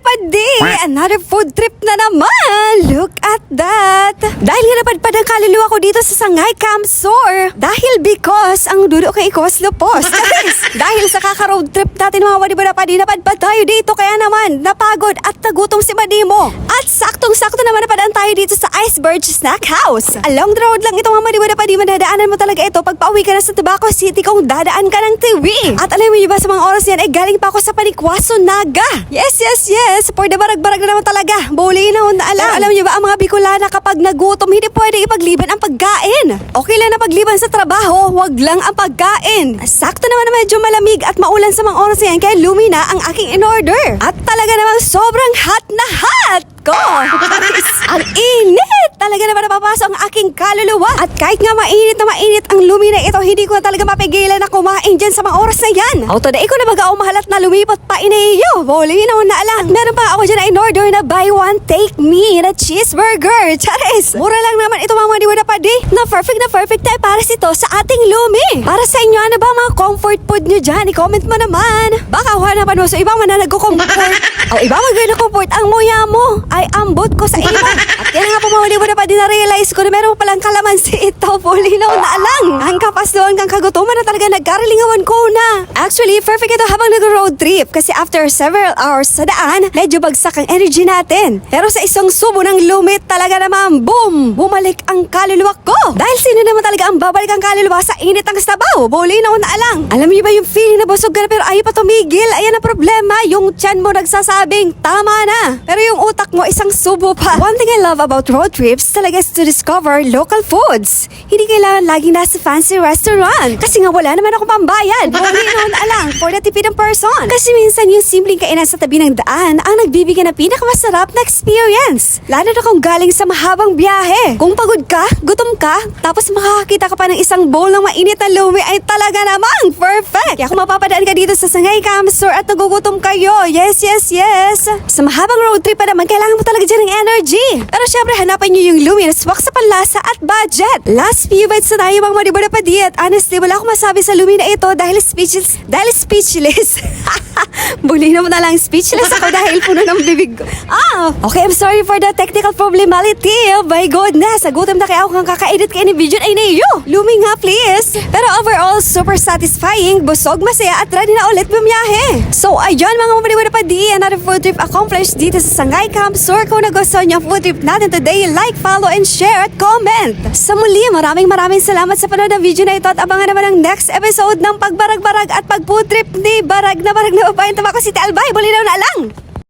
Padi! Another food trip na naman! Look at that! Dahil nga napadpad ang kaluluwa ko dito sa Sangay Camsor. Dahil because ang dulo kay Ikos Lupos. Dahil sa kaka-road trip natin mga Wadibara Padi, napadpad tayo dito. Kaya naman, napagod at nagutom si Madimo. At saktong-sakto naman napadaan tayo dito sa Iceberg Snack House. Along the road lang ito mga Wadibara Padi, madadaanan mo talaga ito pag pauwi ka na sa Tabaco City kung dadaan ka ng TV. At alam mo yun ba sa mga oras yan, galing pa ako sa Panikwaso, Naga. Yes! For the barag-barag na naman talaga. Buli na na alam. Alam niyo ba ang mga Bicolana kapag nagutom, hindi pwede ipagliban ang pagkain. Okay lang na pagliban sa trabaho, wag lang ang pagkain. Sakto naman na medyo malamig at maulan sa mga oras yan, kaya lumina ang aking in-order. At talaga namang sobrang hot na hot ko. Ang init! Talaga naman napapasok ang aking kaluluwa. At kahit nga mainit na mainit ang lumina ito, hindi ko na talaga mapigilan na kumain dyan sa mga oras na yan. Autoday ko na baga umahalat na lumipat pa iniyo. Boli na na alam. Meron pa ako dyan na in-order na buy one, take me na cheeseburger. Charis! Mura lang naman ito mga Wadibara Padi. Na perfect tayo para ito sa ating lumi. Para sa inyo, ano ba mga comfort food nyo dyan? I-comment mo naman. Baka hanapan mo sa ibang man na nagko-comfort. O ibang mag-comfort ang muya mo ay ambot ko sa iba. At yan nga po mga Wadibara Padi, na-realize ko na meron palang kalamansi ito. Pulinaw na alang. Ang kapasluan kang kagutuman na talaga nagkaralingawan ko na. Actually, perfect ito habang nag-road trip. Kasi after several hours sa daan, medyo bagsak ang energy natin. Pero sa isang subo ng lumit, talaga naman, boom! Bumalik ang kaluluwa ko. Dahil sino naman talaga ang babalik ang kaluluwa sa init ng sabaw? Pulinaw na alang. Alam niyo ba yung feeling na busog ka na pero ayaw pa tumigil? Ayan ang problema. Yung tiyan mo nagsasabing, tama na. Pero yung utak mo, isang subo pa. One thing I love about road trips talaga is to discover local foods. Hindi kailangan laging nasa fancy restaurant. Kasi nga wala naman akong pambayad. Pulinaw na alang for the tipid ng person. Kasi minsan yung simpleng kainan sa tabi ng daan ang nagbibigay ng pinakamasarap na experience. Lalo na kung galing sa mahabang biyahe. Kung pagod ka, gutom ka, tapos makakakita ka pa ng isang bowl ng mainit na lumi ay talaga namang perfect. Kaya kung mapapadaan ka dito sa Sangay Camsor at nagugutom kayo, yes. Sa mahabang road trip pa naman, kailangan mo talaga dyan ng energy. Pero syempre, hanapan nyo yung lumi na swak sa panlasa at budget. Last few bites na tayo mga Wadibara Padi at honestly, wala akong masabi sa lumi na ito dahil speechless. Buli naman na lang, speechless ako dahil puno ng bibig ko. Okay, I'm sorry for the technical problemality. Oh my goodness, nagutom na kaya ako kang kaka-edit kayo ni video ay niyo. Lumi nga please. Pero overall, super satisfying, busog, masaya at ready na ulit bumiyahe. So ayun mga Wadibara Padi, another food trip accomplished dito sa Sangay Camsor. Kung nagustuhan niyo ang food trip natin today, like, follow, and share at comment. Sa muli, maraming salamat sa panood ng video na ito at abangan naman ang next episode ng pagbarag-barag at pag-food trip ni Barag na babaeng Tabaco City Albay. Bulinaw na lang!